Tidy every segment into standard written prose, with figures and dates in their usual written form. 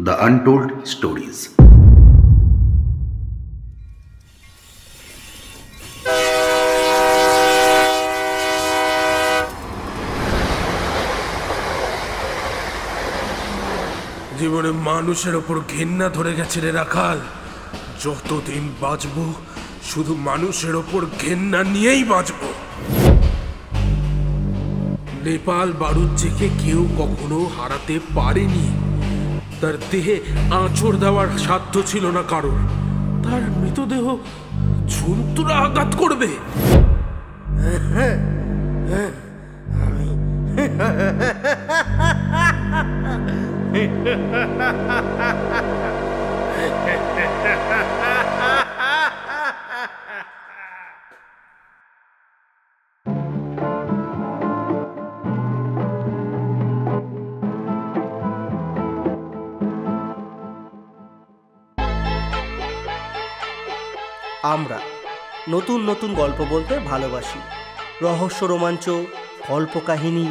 The Untold Stories. জীবনে মানুষের ওপর ঘেন্না ধরে গেছে রে রাখাল। যতদিন বাঁচবো শুধু মানুষের ওপর ঘেন্না নিয়েই বাঁচবো। নেপাল বাড়ুজ্যেকে কেউ কখনো হারাতে পারেনি। তার দেহে আঁচড় দেওয়ার সাধ্য ছিল না কারোর। তার মৃতদেহ জন্তুরা আঘাত করবে। আমরা নতুন নতুন গল্প বলতে ভালোবাসি। রহস্য, রোমাঞ্চ, কল্পকাহিনী,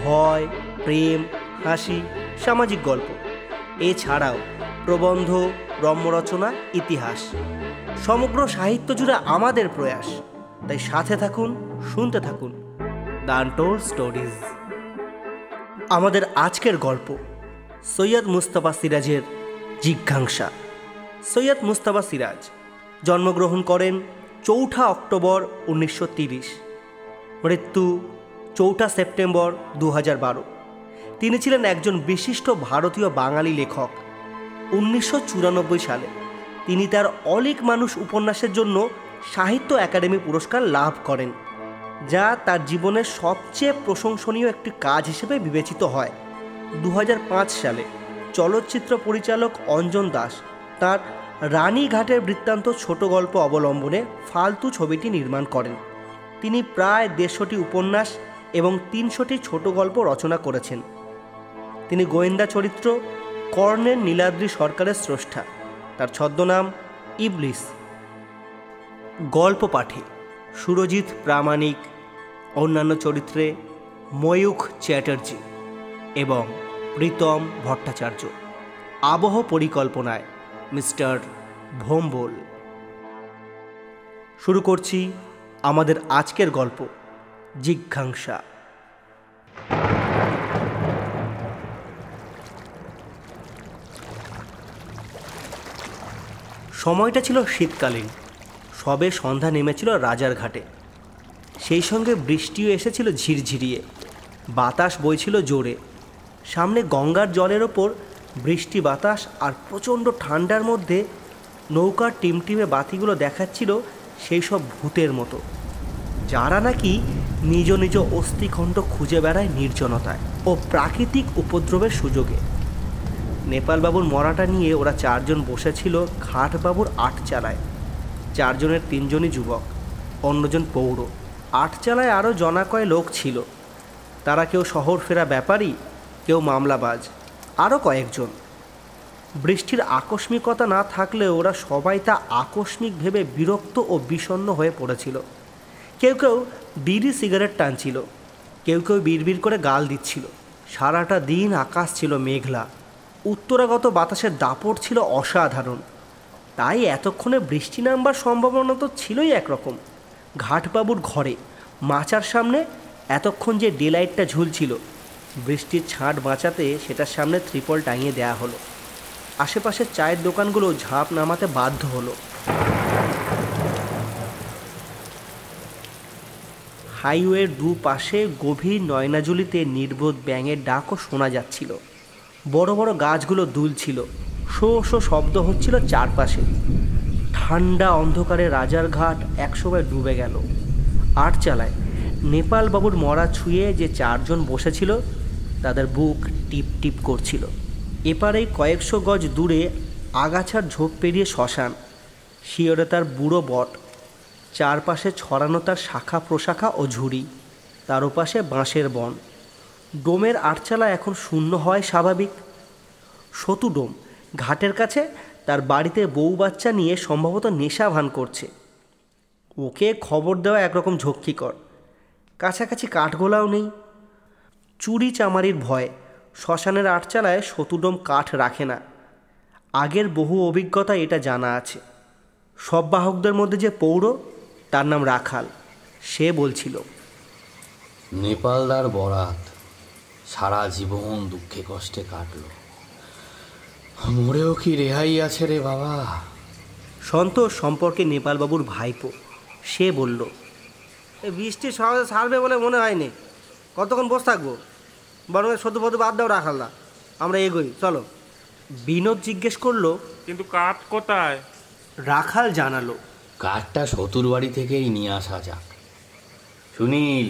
ভয়, প্রেম, হাসি, সামাজিক গল্প, এছাড়াও প্রবন্ধ, রম্যরচনা, ইতিহাস, সমগ্র সাহিত্য জুড়ে আমাদের প্রয়াস। তাই সাথে থাকুন, শুনতে থাকুন দ্য আনটোল্ড স্টোরিজ। আমাদের আজকের গল্প সৈয়দ মুস্তাফা সিরাজের জিজ্ঞাসা। সৈয়দ মুস্তাফা সিরাজ জন্মগ্রহণ করেন 4 অক্টোবর 1930, মৃত্যু 4 সেপ্টেম্বর 2012। তিনি ছিলেন একজন বিশিষ্ট ভারতীয় বাঙালি লেখক। 1994 সালে তিনি তার অলিক মানুষ উপন্যাসের জন্য সাহিত্য একাডেমি পুরস্কার লাভ করেন, যা তার জীবনের সবচেয়ে প্রশংসনীয় একটি কাজ হিসেবে বিবেচিত হয়। 2005 সালে চলচ্চিত্র পরিচালক অঞ্জন দাস তার রানীঘাটের বৃত্তান্ত ছোট গল্প অবলম্বনে ফালতু ছবিটি নির্মাণ করেন। তিনি প্রায় 150টি উপন্যাস এবং 300টি ছোট গল্প রচনা করেছেন। তিনি গোয়েন্দা চরিত্র কর্নেল নীলাদ্রি সরকারের স্রষ্টা। তার ছদ্মনাম ইবলিস। গল্প পাঠে সুরজিৎ প্রামাণিক, অন্যান্য চরিত্রে ময়ূখ চ্যাটার্জি এবং প্রীতম ভট্টাচার্য, আবহ পরিকল্পনায় মিস্টার ভোম্বল। শুরু করছি আমাদের আজকের গল্প জিজ্ঞাসা। সময়টা ছিল শীতকালীন। সবে সন্ধ্যা নেমেছিল রাজার ঘাটে। সেই সঙ্গে বৃষ্টিও এসেছিল ঝিরঝিরিয়ে। বাতাস বইছিল জোরে। সামনে গঙ্গার জলের ওপর বৃষ্টি, বাতাস আর প্রচণ্ড ঠান্ডার মধ্যে নৌকার টিমটিমে বাতিগুলো দেখাচ্ছিল সেই সব ভূতের মতো, যারা নাকি নিজ নিজ অস্থিখণ্ড খুঁজে বেড়ায় নির্জনতায় ও প্রাকৃতিক উপদ্রবের সুযোগে। নেপালবাবুর মরাটা নিয়ে ওরা 4 জন বসেছিল ঘাটবাবুর আটচালায়। 4 জনের 3 জনই যুবক, অন্যজন পৌর। আটচালায় আরও জনাকয় লোক ছিল। তারা কেউ শহর ফেরা ব্যাপারী, কেউ মামলাবাজ, আরও কয়েকজন। বৃষ্টির আকস্মিকতা না থাকলে ওরা সবাই তা আকস্মিক ভেবে বিরক্ত ও বিষণ্ণ হয়ে পড়েছিল। কেউ কেউ বিড়ি সিগারেট টানছিল, কেউ কেউ বিড়বিড় করে গাল দিচ্ছিল। সারাটা দিন আকাশ ছিল মেঘলা। উত্তরাগত বাতাসের দাপট ছিল অসাধারণ। তাই এতক্ষণে বৃষ্টি নামবার সম্ভাবনা তো ছিলই একরকম। ঘাটবাবুর ঘরে মাচার সামনে এতক্ষণ যে ডেলাইটটা ঝুলছিল, বৃষ্টির ছাঁট বাঁচাতে সেটার সামনে ত্রিপল টাঙিয়ে দেয়া হলো। আশেপাশের চায়ের দোকানগুলো ঝাঁপ নামাতে বাধ্য হলো। হাইওয়ের দুপাশে গভীর নয়নাজুলিতে নির্বোধ ব্যাঙের ডাকও শোনা যাচ্ছিল। বড় বড় গাছগুলো দুলছিল। শো শো শব্দ হচ্ছিল চারপাশে। ঠান্ডা অন্ধকারে রাজার ঘাট একসময় ডুবে গেল। আটচালায় নেপালবাবুর মরা ছুঁয়ে যে 4 জন বসেছিল, তাদের বুক টিপ টিপ করছিল। এপারেই কয়েকশো গজ দূরে আগাছার ঝোপ পেরিয়ে শ্মশান, শিয়রে তার বুড়ো বট, চারপাশে ছড়ানো তার শাখা প্রশাখা ও ঝুড়ি, তার ওপাশে বাঁশের বন। ডোমের আটচালা এখন শূন্য হয় স্বাভাবিক। সতু ডোম ঘাটের কাছে তার বাড়িতে বউ বাচ্চা নিয়ে সম্ভবত নেশা ভান করছে। ওকে খবর দেওয়া একরকম ঝক্কিকর। কাছাকাছি কাঠগোলাও নেই। চুরি চামারির ভয় শ্মশানের আটচালায় সতুডোম কাঠ রাখে না, আগের বহু অভিজ্ঞতা এটা জানা আছে। সব বাহকদের মধ্যে যে পৌর, তার নাম রাখাল, সে বলছিল, নেপালদার বরাত সারা জীবন দুঃখে কষ্টে কাটলো, মরেও কি রেহাই আছে রে বাবা। সন্তোষ সম্পর্কে নেপালবাবুর ভাইপো, সে বলল, বৃষ্টি সহজে ছাড়বে বলে মনে হয়নি, কতক্ষণ বসে থাকবো, বরং সদ্য পদ্য বাদ দাও রাখালদা, আমরা এগোই চলো। বিনোদ জিজ্ঞেস করলো, কিন্তু কাঠ কোথায়? রাখাল জানালো, কাঠটা শতুর বাড়ি থেকেই নিয়ে আসা যাক। সুনীল,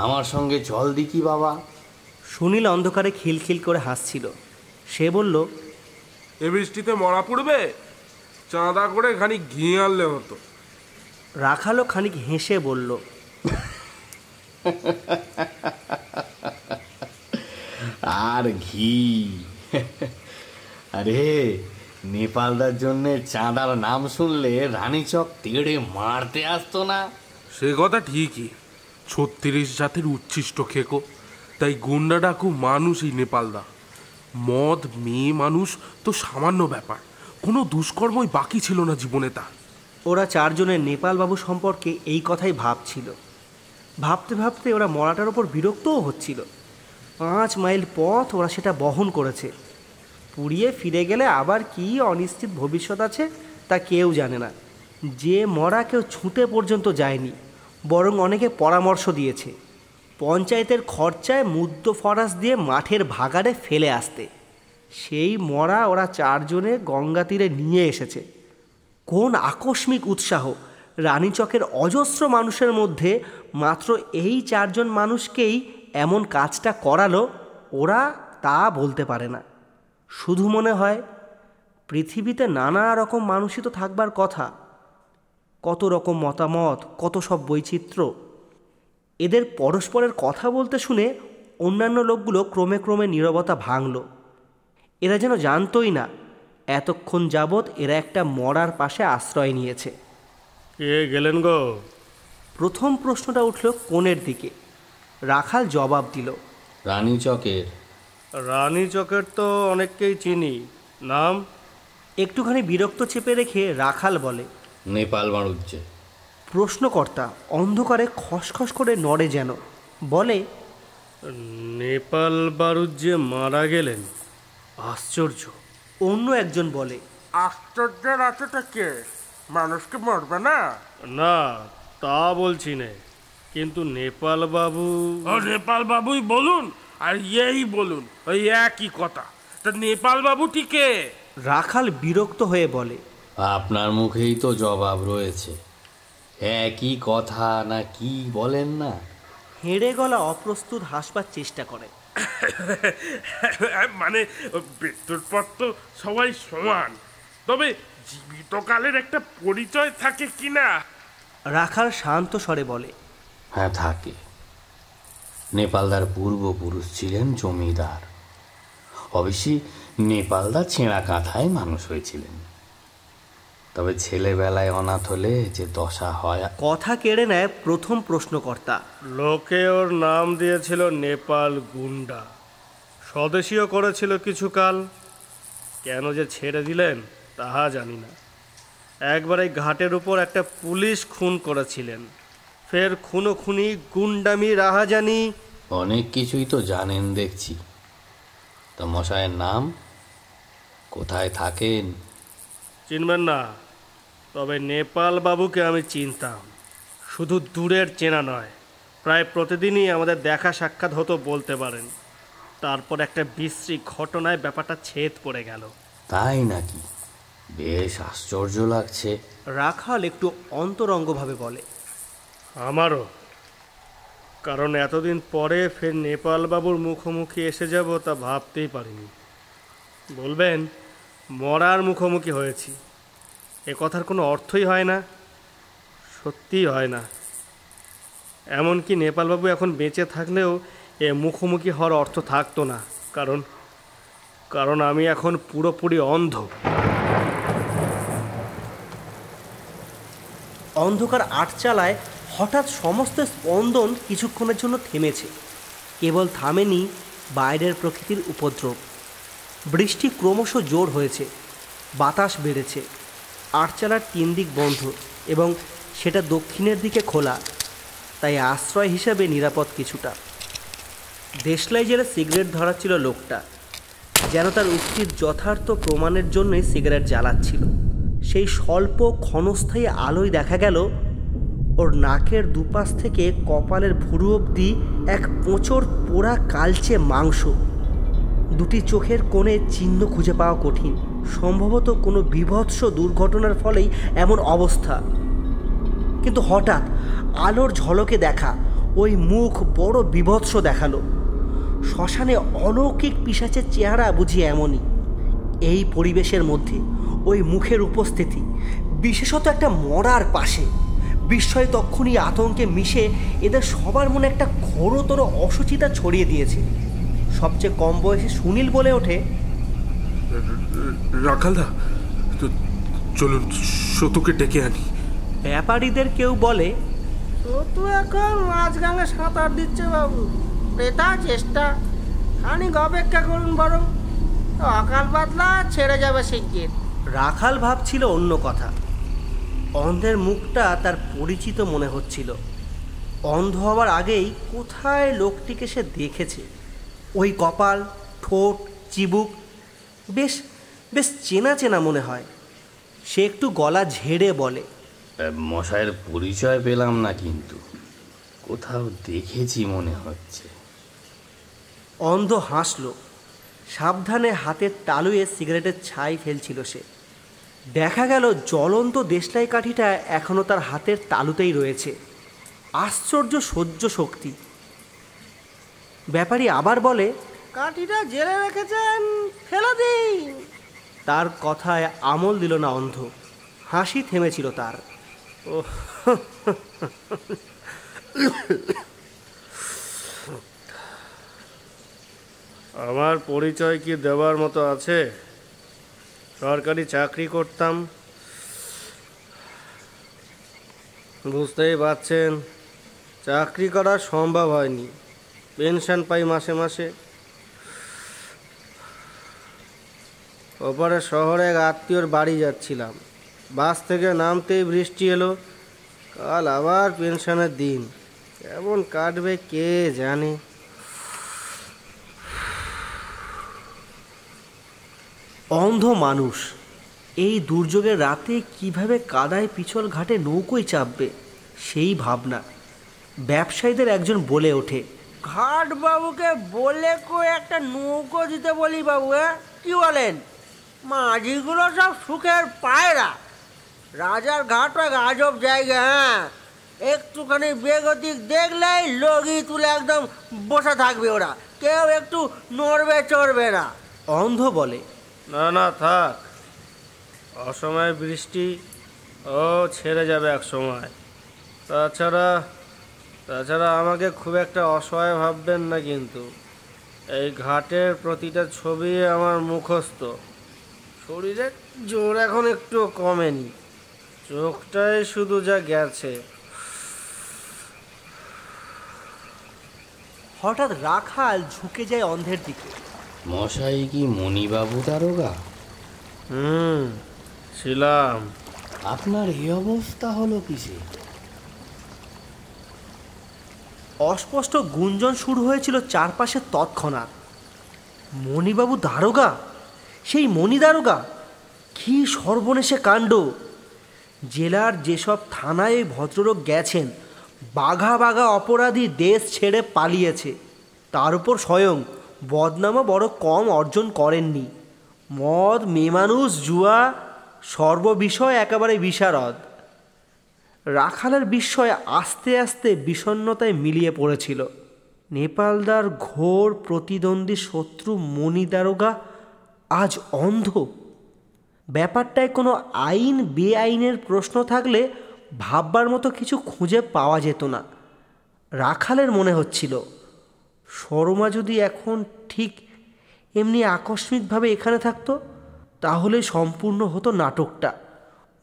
আমার সঙ্গে চল দিকি বাবা। সুনীল অন্ধকারে খিলখিল করে হাসছিল। সে বলল, এ বৃষ্টিতে মরা পড়বে, চাঁদা করে খানিক ঘি আনলে হতো। রাখালও খানিক হেসে বলল, আর ঘি? আরে নেপালদার জন্য চাঁদার নাম শুনলে রানীচক তেড়ে মারতে আসতো না? সে কথা ঠিকই, 36 জাতের উচ্ছিষ্ট খেকো, তাই গুন্ডা ডাকু মানুষই নেপালদা। মদ মেয়ে মানুষ তো সামান্য ব্যাপার, কোনো দুষ্কর্মই বাকি ছিল না জীবনে তার। ওরা চারজনের নেপালবাবু সম্পর্কে এই কথাই ভাবছিল। ভাবতে ভাবতে ওরা মরাটার ওপর বিরক্তও হচ্ছিল। 5 মাইল পথ ওরা সেটা বহন করেছে। পুড়িয়ে ফিরে গেলে আবার কি অনিশ্চিত ভবিষ্যৎ আছে তা কেউ জানে না। যে মরা কেউ ছুঁতে পর্যন্ত যায়নি, বরং অনেকে পরামর্শ দিয়েছে পঞ্চায়েতের খরচায় মুদ্দ ফরাস দিয়ে মাঠের ভাগাড়ে ফেলে আসতে। সেই মরা ওরা চারজনে গঙ্গা তীরে নিয়ে এসেছে। কোন আকস্মিক উৎসাহ রানীচকের অজস্র মানুষের মধ্যে মাত্র এই 4 জন মানুষকেই এমন কাজটা করালো, ওরা তা বলতে পারে না। শুধু মনে হয় পৃথিবীতে নানা রকম মানুষই তো থাকবার কথা, কত রকম মতামত, কত সব বৈচিত্র্য। এদের পরস্পরের কথা বলতে শুনে অন্যান্য লোকগুলো ক্রমে ক্রমে নীরবতা ভাঙল। এরা যেন জানতই না এতক্ষণ যাবৎ এরা একটা মরার পাশে আশ্রয় নিয়েছে। কে গেলেন গো? প্রথম প্রশ্নটা উঠল কোণের দিকে। রাখাল জবাব দিল, রানীচকের। রানীচকের তো অনেককেই চিনি, নাম? একটুখানি বিরক্ত চেপে রেখে রাখাল বলে, নেপাল বাড়ুজ্জে। প্রশ্নকর্তা অন্ধকারে খসখস করে নড়ে যেন, বলে, নেপাল বাড়ুজ্জে মারা গেলেন? আশ্চর্য। অন্য একজন বলে, আশ্চর্যের আছেটা কে? মানুষকে মরবে না? না, তা বলছি নে, কিন্তু নেপাল বাবু। ও নেপাল বাবুই বলুন আর এই বলুন, ওই একই কথা। তা নেপাল বাবুটি কে? রাখাল বিরক্ত হয়ে বলে, আপনার মুখেই তো জবাব রয়েছে, একই কথা না কি বলেন না? হেঁড়ে গলা অপ্রস্তুত হাসবার চেষ্টা করে। মানে মৃত্যুর পর তো সবাই সমান, তবে জীবিতকালের একটা পরিচয় থাকে কিনা? রাখাল শান্ত স্বরে বলে, হ্যাঁ থাকে। নেপালদার পূর্বপুরুষ ছিলেন জমিদার। অবশ্যই নেপালদা ছেঁড়া কাঁথায় মানুষ হয়েছিলেন, তবে ছেলেবেলায় অনাথ হলে যে দশা হয়। কথা কেড়ে নেয় প্রথম প্রশ্নকর্তা। লোকে ওর নাম দিয়েছিল নেপাল গুন্ডা, স্বদেশীয় করেছিল কিছুকাল। কেন যে ছেড়ে দিলেন তাহা জানি না। একবার এই ঘাটের উপর একটা পুলিশ খুন করেছিলেন, ফের খুনো খুনি, গুন্ডামি, রাহাজানি। অনেক কিছুই তো জানেন দেখছি। তো মশাইয়ের নাম? কোথায় থাকেন? চিনবেন না, তবে নেপাল বাবুকে আমি চিনতাম। শুধু দূরের চেনা নয়, প্রায় প্রতিদিনই আমাদের দেখা সাক্ষাৎ হতো বলতে পারেন। তারপর একটা বিশ্রী ঘটনায় ব্যাপারটা ছেদ পড়ে গেল। তাই নাকি? বেশ আশ্চর্য লাগছে। রাখাল একটু অন্তরঙ্গভাবে বলে, আমারও। কারণ এতদিন পরে ফের নেপাল বাবুর মুখোমুখি এসে যাব তা ভাবতেই পারিনি। বলবেন মরার মুখোমুখি হয়েছি, এ কথার কোনো অর্থই হয় না, সত্যিই হয় না। এমনকি নেপালবাবু এখন বেঁচে থাকলেও এ মুখোমুখি হওয়ার অর্থ থাকতো না, কারণ আমি এখন পুরোপুরি অন্ধ। অন্ধকার আটচালায় হঠাৎ সমস্ত স্পন্দন কিছুক্ষণের জন্য থেমেছে। কেবল থামেনি বাইরের প্রকৃতির উপদ্রব। বৃষ্টি ক্রমশ জোর হয়েছে, বাতাস বেড়েছে। আটচালার 3 দিক বন্ধ এবং সেটা দক্ষিণের দিকে খোলা, তাই আশ্রয় হিসাবে নিরাপদ কিছুটা। দেশলাই জেলে সিগারেট ধরাচ্ছিল লোকটা, যেন তার উক্তির যথার্থ প্রমাণের জন্যই সিগারেট জ্বালাচ্ছিল। সেই স্বল্প ক্ষণস্থায়ী আলোয় দেখা গেল ওর নাকের দুপাশ থেকে কপালের ভুরু অবধি এক পোঁচড় পোড়া কালচে মাংস। দুটি চোখের কোণে চিহ্ন খুঁজে পাওয়া কঠিন, সম্ভবত কোনো বীভৎস দুর্ঘটনার ফলেই এমন অবস্থা। কিন্তু হঠাৎ আলোর ঝলকে দেখা ওই মুখ বড় বীভৎস দেখালো। শ্মশানে অলৌকিক পিশাচের চেহারা বুঝি এমনই। এই পরিবেশের মধ্যে ওই মুখের উপস্থিতি, বিশেষত একটা মরার পাশে, বিস্ময় তক্ষুনি আতঙ্কে মিশে এদের সবার মনে একটা ঘোরতর অসুচিতা ছড়িয়ে দিয়েছে। সবচেয়ে কম বয়সে সুনীল বলে ওঠে, রাখালদা, চলুন সতুকে ডেকে আনি। ব্যাপারীদের কেউ বলে, তো এখন মাঝগাঙে সাঁতার দিচ্ছে বাবু, বৃথা চেষ্টা, খানিক অপেক্ষা করুন বরং, অকাল পাতলা ছেড়ে যাবে শিগগির। রাখাল ভাবছিল অন্য কথা। অন্ধের মুখটা তার পরিচিত মনে হচ্ছিল। অন্ধ হওয়ার আগেই কোথায় লোকটিকে সে দেখেছে। ওই কপাল, ঠোঁট, চিবুক বেশ বেশ চেনা চেনা মনে হয়। সে একটু গলা ঝেড়ে বলে, মশাইয়ের পরিচয় পেলাম না, কিন্তু কোথাও দেখেছি মনে হচ্ছে। অন্ধ হাসল। সাবধানে হাতের তালুয়ে সিগারেটের ছাই ফেলছিল সে। দেখা গেল জ্বলন্ত দেশলাই কাঠিটা এখনও তার হাতের তালুতেই রয়েছে। আশ্চর্য সহ্য শক্তি। ব্যাপারী আবার বলে, কাঠিটা জেলে রেখেছেন, ফেলে দিন। তার কথায় আমল দিল না অন্ধ। হাসি থেমেছিল তার। আমার পরিচয় কি দেওয়ার মতো আছে? সরকারি চাকরি করতাম, বুঝতেই পারছেন, চাকরি করা সম্ভব হয়নি। পেনশন পাই মাসে মাসে। ওপারে শহরে এক আত্মীয়র বাড়ি যাচ্ছিলাম, বাস থেকে নামতেই বৃষ্টি এলো। কাল আবার পেনশনের দিন, কেমন কাটবে কে জানে। অন্ধ মানুষ এই দুর্যোগের রাতে কিভাবে কাদায় পিছল ঘাটে নৌকোয় চাপবে, সেই ভাবনা। ব্যবসায়ীদের একজন বলে ওঠে, ঘাট বাবুকে বলে কই একটা নৌকো দিতে বলি বাবু, কি বলেন? মাঝিগুলো সব সুখের পায়রা। রাজার ঘাট এক আজব জায়গা, হ্যাঁ, একটুখানি বেগতিক দেখলেই লগি তুলে একদম বসে থাকবে ওরা, কেউ একটু নড়বে চড়বে না। অন্ধ বলে, না না থাক, অসময়ে বৃষ্টি, ও ছেড়ে যাবে এক সময়। তাছাড়া আমাকে খুব একটা অসহায় ভাববেন না, কিন্তু এই ঘাটের প্রতিটা ছবি আমার মুখস্থ। শরীরে জোর এখন একটু কমেনি, চোখটাই শুধু যা গেছে। হঠাৎ রাখাল ঝুঁকে যায় অন্ধের দিকে। মশাই কি মণিবাবু দারোগা? ছিলাম। আপনার এই অবস্থা হলো কিসে? অস্পষ্ট গুঞ্জন শুরু হয়েছিল চারপাশে তৎক্ষণাৎ। মণিবাবু দারোগা, সেই মণি দারোগা! কি সর্বনেশে কাণ্ড! জেলার যেসব থানায় এই ভদ্রলোক গেছেন, বাঘা বাঘা অপরাধী দেশ ছেড়ে পালিয়েছে। তার উপর স্বয়ং বদনামও বড় কম অর্জন করেননি। মদ, মেয়েমানুষ, জুয়া, সর্ববিষয় একেবারে বিশারদ। রাখালের বিস্ময় আস্তে আস্তে বিষণ্ণতায় মিলিয়ে পড়েছিল। নেপালদার ঘোর প্রতিদ্বন্দ্বী শত্রু মণি দারোগা আজ অন্ধ। ব্যাপারটায় কোনো আইন বেআইনের প্রশ্ন থাকলে ভাববার মতো কিছু খুঁজে পাওয়া যেত না। রাখালের মনে হচ্ছিল, শর্মা যদি এখন ঠিক এমনি আকস্মিকভাবে এখানে থাকতো, তাহলে সম্পূর্ণ হতো নাটকটা।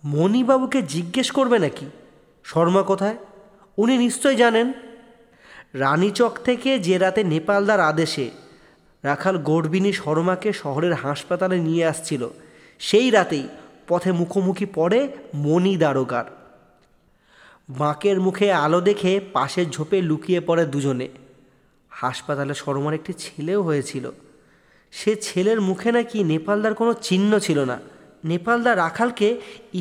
মণিবাবুকে জিজ্ঞেস করবে নাকি শর্মা কোথায়? উনি নিশ্চয় জানেন। রানীচক থেকে যে রাতে নেপালদার আদেশে রাখাল গর্বিণী সরমাকে শহরের হাসপাতালে নিয়ে আসছিল। সেই রাতেই পথে মুখোমুখি পড়ে মণি দারোগার। বাঁকের মুখে আলো দেখে পাশের ঝোপে লুকিয়ে পড়ে দুজনে। হাসপাতালে সরমার একটি ছেলেও হয়েছিল। সে ছেলের মুখে নাকি নেপালদার কোনো চিহ্ন ছিল না। নেপালদা রাখালকে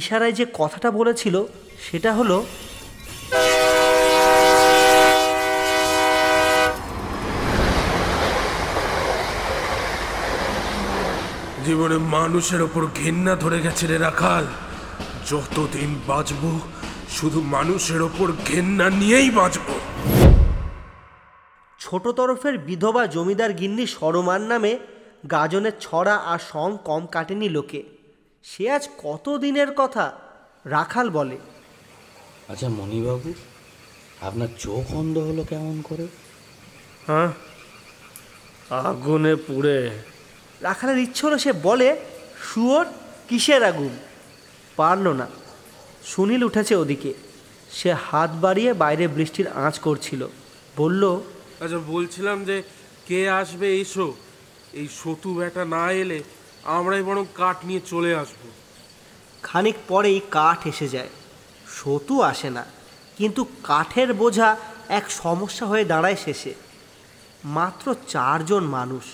ইশারায় যে কথাটা বলেছিল সেটা হলো, জীবনে মানুষের ওপর ঘেন্না ধরে গেছে রে রাখাল। যতদিন বাঁচবো শুধু মানুষের ওপর ঘেন্না নিয়েই বাঁচবো। ছোট তরফের বিধবা জমিদার গিন্নি সরমার নামে গাজনের ছড়া আর সং কম কাটেনি লোকে। সে আজ কত দিনের কথা। রাখাল বলে, আচ্ছা মণিবাবু, আপনার চোখ অন্ধ হলো কেমন করে? হ্যাঁ, আগুনে পুড়ে। রাখালের ইচ্ছে হলো সে বলে, শুয়োর কিসের আগুন? পারল না। সুনীল উঠেছে ওদিকে। সে হাত বাড়িয়ে বাইরে বৃষ্টির আঁচ করছিল। বলল, আচ্ছা বলছিলাম যে কে আসবে এসো। এই সতু ব্যাটা না এলে আমরাই বরং কাঠ নিয়ে চলে আসব। খানিক পরেই কাঠ এসে যায়। সতু আসে না, কিন্তু কাঠের বোঝা এক সমস্যা হয়ে দাঁড়ায় শেষে। মাত্র 4 জন মানুষ।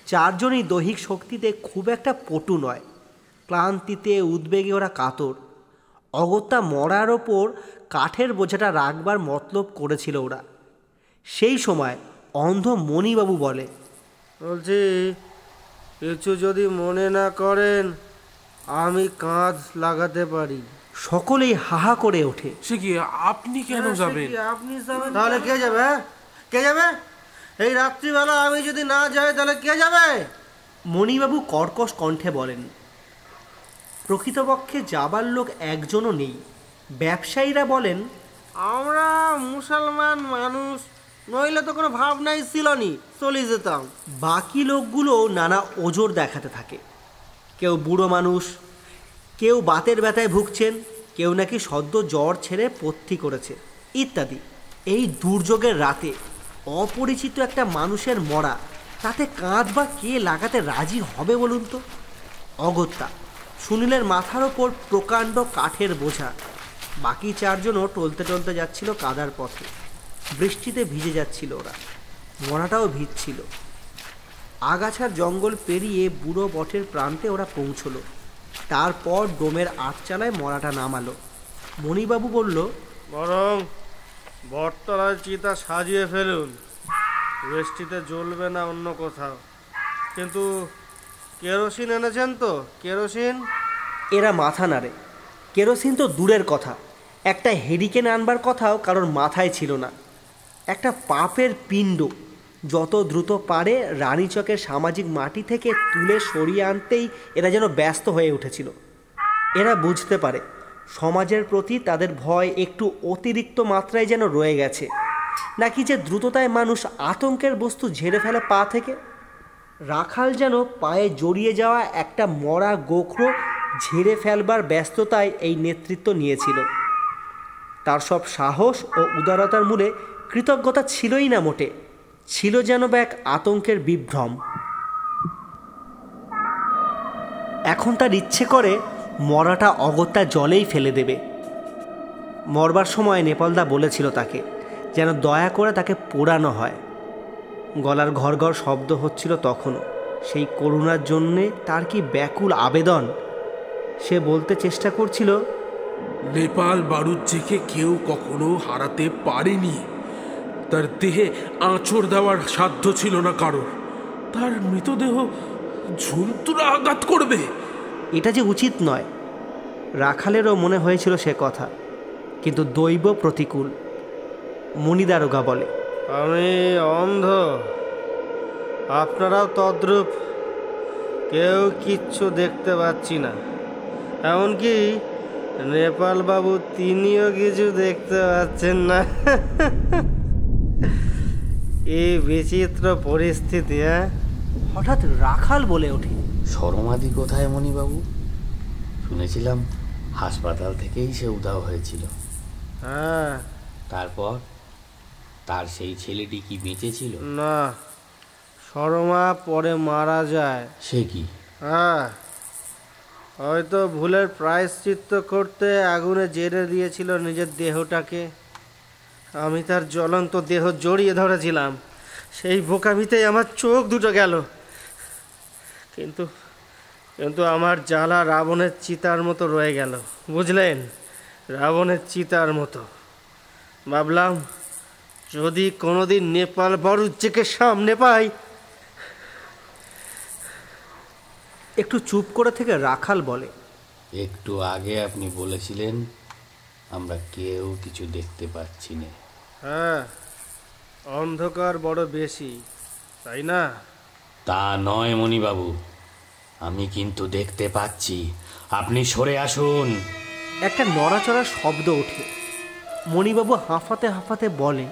4 জনই দৈহিক শক্তিতে খুব একটা পটু নয়। ক্লান্তিতে উদ্বেগে ওরা কাতর। অগত্যা মরার ওপর কাঠের বোঝাটা রাখবার মতলব করেছিল ওরা। সেই সময় অন্ধ মণিবাবু বলে, বলছি কিছু যদি মনে না করেন আমি কাঁধ লাগাতে পারি। সকলেই হাহা করে ওঠে। সে কি আপনি কেন যাবেন? আপনি যাবেন? তাহলে কে যাবে? কে যাবে? এই রাত্রিবেলা আমি যদি না যাই তাহলে কে যাবে? মণিবাবু কর্কশ কণ্ঠে বলেন, প্রকৃতপক্ষে যাবার লোক একজনও নেই। ব্যবসায়ীরা বলেন, আমরা মুসলমান মানুষ, নইলে তো কোনো ভাবনাই ছিল নি, চলে যেতাম। বাকি লোকগুলো নানা ওজোর দেখাতে থাকে। কেউ বুড়ো মানুষ, কেউ বাতের ব্যথায় ভুগছেন, কেউ নাকি সদ্য জ্বর ছেড়ে পথ্যি করেছে ইত্যাদি। এই দুর্যোগের রাতে অপরিচিত একটা মানুষের মরা, তাতে কাঁধ বা কে লাগাতে রাজি হবে বলুন তো? অগত্যা সুনীলের মাথার ওপর প্রকাণ্ড কাঠের বোঝা। বাকি 4 জনও টলতে টলতে যাচ্ছিল কাদার পথে। বৃষ্টিতে ভিজে যাচ্ছিল ওরা। মরাটাও ভিজছিল। আগাছার জঙ্গল পেরিয়ে বুড়ো বটের প্রান্তে ওরা পৌঁছলো। তারপর ডোমের আটচালায় মরাটা নামালো। মণিবাবু বলল, বরং বটতলায় চিতা সাজিয়ে ফেলুন, বৃষ্টিতে জ্বলবে না অন্য কোথাও। কিন্তু কেরোসিন এনেছেন তো? কেরোসিন? এরা মাথা নাড়ে। কেরোসিন তো দূরের কথা, একটা হেরিকেন আনবার কথাও কারোর মাথায় ছিল না। একটা পাপের পিণ্ড যত দ্রুত পারে রানীচকের সামাজিক মাটি থেকে তুলে সরিয়ে আনতেই এরা যেন ব্যস্ত হয়ে উঠেছিল। এরা বুঝতে পারে সমাজের প্রতি তাদের ভয় একটু অতিরিক্ত মাত্রায় যেন রয়ে গেছে, নাকি যে দ্রুততায় মানুষ আতঙ্কের বস্তু ঝেড়ে ফেলে পা থেকে। রাখাল যেন পায়ে জড়িয়ে যাওয়া একটা মরা গোখরো ঝেড়ে ফেলবার ব্যস্ততায় এই নেতৃত্ব নিয়েছিল। তার সব সাহস ও উদারতার মূলে কৃতজ্ঞতা ছিলই না মোটে, ছিল যেন বা এক আতঙ্কের বিভ্রম। এখন তার ইচ্ছে করে মরাটা অগত্যা জলেই ফেলে দেবে। মরবার সময় নেপালদা বলেছিল তাকে যেন দয়া করে তাকে পোড়ানো হয়। গলার ঘর ঘর শব্দ হচ্ছিল তখনও। সেই করুণার জন্যে তার কি ব্যাকুল আবেদন! সে বলতে চেষ্টা করছিল, নেপাল বাড়ুজ্যেকে কেউ কখনো হারাতে পারেনি। তার দেহে আঁচড় দেওয়ার সাধ্য ছিল না কারোর। তার মৃতদেহ ঝুন্তুরা আঘাত করবে, এটা যে উচিত নয়। রাখালেরও মনে হয়েছিল সে কথা, কিন্তু দৈব প্রতিকূল। মণি দারোগা বলে, আমি অন্ধ, আপনারাও তদ্রূপ। কেউ কিচ্ছু দেখতে পাচ্ছি না। এমনকি নেপাল বাবু তিনিও কিছু দেখতে পাচ্ছেন না। এই বিচিত্র পরিস্থিতি। হঠাৎ রাখাল বলে ওঠে, সরমাদি কোথায় মণিবাবু? শুনেছিলাম হাসপাতাল থেকেই সে উধাও হয়েছিল। হ্যাঁ। তারপর তার সেই ছেলেটি কি বেঁচে ছিল? না, শর্মা পরে মারা যায়। সে কি? হ্যাঁ, হয়তো ভুলের প্রায়শ্চিত্ত করতে আগুনে জেরে দিয়েছিল নিজের দেহটাকে। আমি তার জ্বলন্ত দেহ জড়িয়ে ধরেছিলাম, সেই বোকামিতেই আমার চোখ দুটো গেল। কিন্তু কিন্তু আমার জ্বালা রাবণের চিতার মতো রয়ে গেল, বুঝলেন? রাবণের চিতার মতো। ভাবলাম যদি কোনোদিন নেপাল বাড়ুজ্জেকে সামনে পাই। একটু চুপ করে থেকে রাখাল বলে, একটু আগে আপনি বলেছিলেন আমরা কেউ কিছু দেখতে পাচ্ছি না। হ্যাঁ, অন্ধকার বড় বেশি, তাই না? তা নয় মণিবাবু, আমি কিন্তু দেখতে পাচ্ছি। আপনি সরে আসুন। একটা নড়াচড়ার শব্দ ওঠে। মণিবাবু হাঁফাতে হাঁফাতে বলে,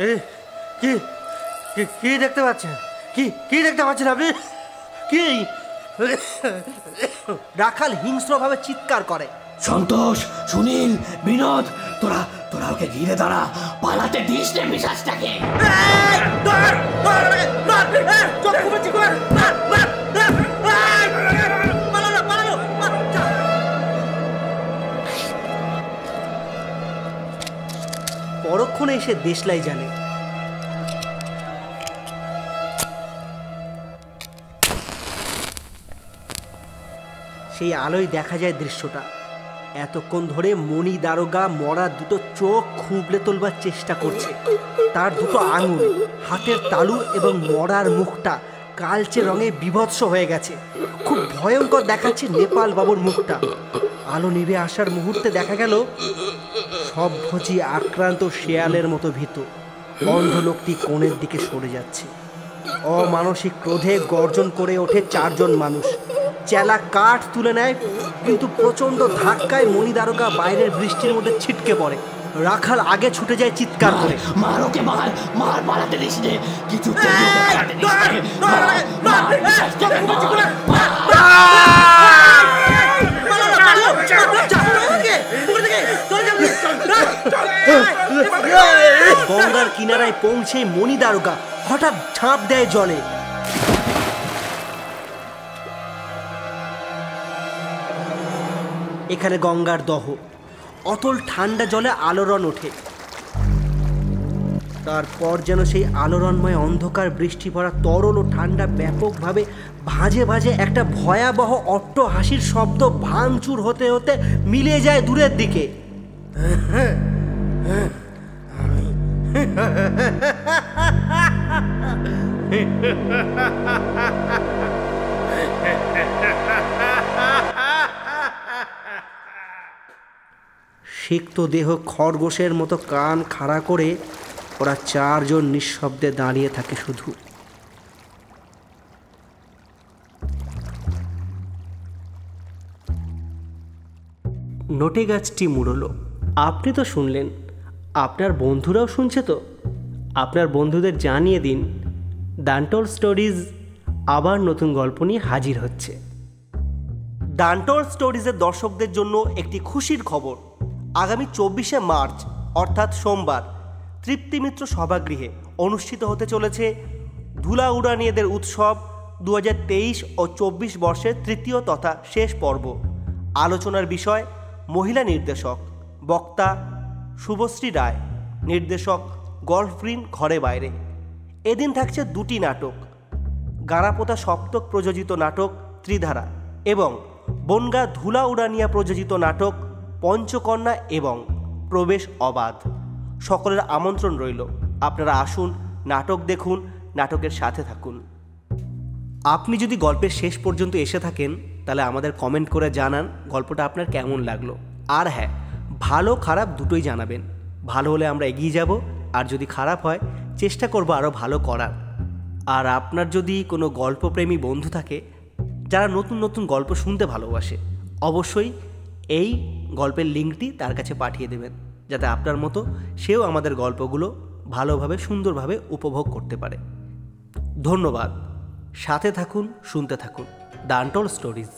এ কি কি দেখতে পাচ্ছেন? কি দেখতে পাচ্ছেন আপনি? কি? রাখাল হিংস্রভাবে চিৎকার করে, সন্তোষ, সুনীল, বিনোদ, তোরা ওকে ঘিরে দাঁড়া, পালাতে দিস নে পিশাচটাকে। পরক্ষণে এসে দেশলাই জানে। সেই আলোয় দেখা যায় দৃশ্যটা। এতক্ষণ ধরে মণি দারোগা মরা দুটো চোখ খুবলে তোলবার চেষ্টা করছে। তার দুটো আঙুল, হাতের তালু এবং মরার মুখটা কালচে রঙে বিভৎস হয়ে গেছে। খুব ভয়ঙ্কর দেখাচ্ছে নেপাল বাবুর মুখটা। আলো নেভে আসার মুহূর্তে দেখা গেল সভ্যজি আক্রান্ত শেয়ালের মতো ভীত। অন্ধ লোকটি কোণের দিকে সরে যাচ্ছে। অমানসিক ক্রোধে গর্জন করে ওঠে চারজন মানুষ। চেলা কাঠ তুলে নেয়, কিন্তু প্রচণ্ড ধাক্কায় মণি দারোগা বাইরের বৃষ্টির মধ্যে ছিটকে পড়ে। রাখাল আগে ছুটে যায় চিৎকার করে, মার ওকে, মার, পালাতে দিস নে কিছু। গঙ্গার কিনারায় পৌঁছে মণি দারোগা হঠাৎ ঝাঁপ দেয় জলে। এখানে গঙ্গার দহ, অতল ঠান্ডা জলে আলোড়ন ওঠে। তারপর যেন সেই আলোড়নময় অন্ধকার বৃষ্টি ভরা তরল ও ঠান্ডা ব্যাপকভাবে ভাঁজে ভাঁজে একটা ভয়াবহ অট্ট হাসির শব্দ ভাঙচুর হতে হতে মিলিয়ে যায় দূরের দিকে। সিক্ত দেহ খরগোশের মতো কান খাড়া করে ওরা চারজন নিঃশব্দে দাঁড়িয়ে থাকে শুধু। নোটে গাছটি মুড়লো। আপনি তো শুনলেন, আপনার বন্ধুরাও শুনছে তো? আপনার বন্ধুদের জানিয়ে দিন, ডানটোল স্টোরিজ আবার নতুন গল্প নিয়ে হাজির হচ্ছে। ডানটোল স্টোরিজের দর্শকদের জন্য একটি খুশির খবর। আগামী 24শে মার্চ অর্থাৎ সোমবার তৃপ্তি মিত্র সভাগৃহে অনুষ্ঠিত হতে চলেছে ধুলা উড়ানিয়াদের উৎসব 2023 ও 24 বর্ষের তৃতীয় তথা শেষ পর্ব। আলোচনার বিষয় মহিলা নির্দেশক, বক্তা শুভশ্রী রায়, নির্দেশক গল্ফগ্রিন ঘরে বাইরে। এদিন থাকছে দুটি নাটক, গারাপোতা সপ্তক প্রযোজিত নাটক ত্রিধারা এবং বনগা ধুলা উড়ানিয়া প্রযোজিত নাটক পঞ্চকন্যা এবং প্রবেশ অবাধ। সকলের আমন্ত্রণ রইল। আপনারা আসুন, নাটক দেখুন, নাটকের সাথে থাকুন। আপনি যদি গল্পের শেষ পর্যন্ত এসে থাকেন তাহলে আমাদের কমেন্ট করে জানান গল্পটা আপনার কেমন লাগলো। আর হ্যাঁ, ভালো খারাপ দুটোই জানাবেন। ভালো হলে আমরা এগিয়ে যাব, আর যদি খারাপ হয় চেষ্টা করব আরও ভালো করার। আর আপনার যদি কোনো গল্পপ্রেমী বন্ধু থাকে যারা নতুন নতুন গল্প শুনতে ভালোবাসে, অবশ্যই এই গল্পের লিঙ্কটি তার কাছে পাঠিয়ে দেবেন, যাতে আপনার মতো সেও আমাদের গল্পগুলো ভালোভাবে সুন্দরভাবে উপভোগ করতে পারে। ধন্যবাদ। সাথে থাকুন, শুনতে থাকুন ডানটোল স্টোরিজ।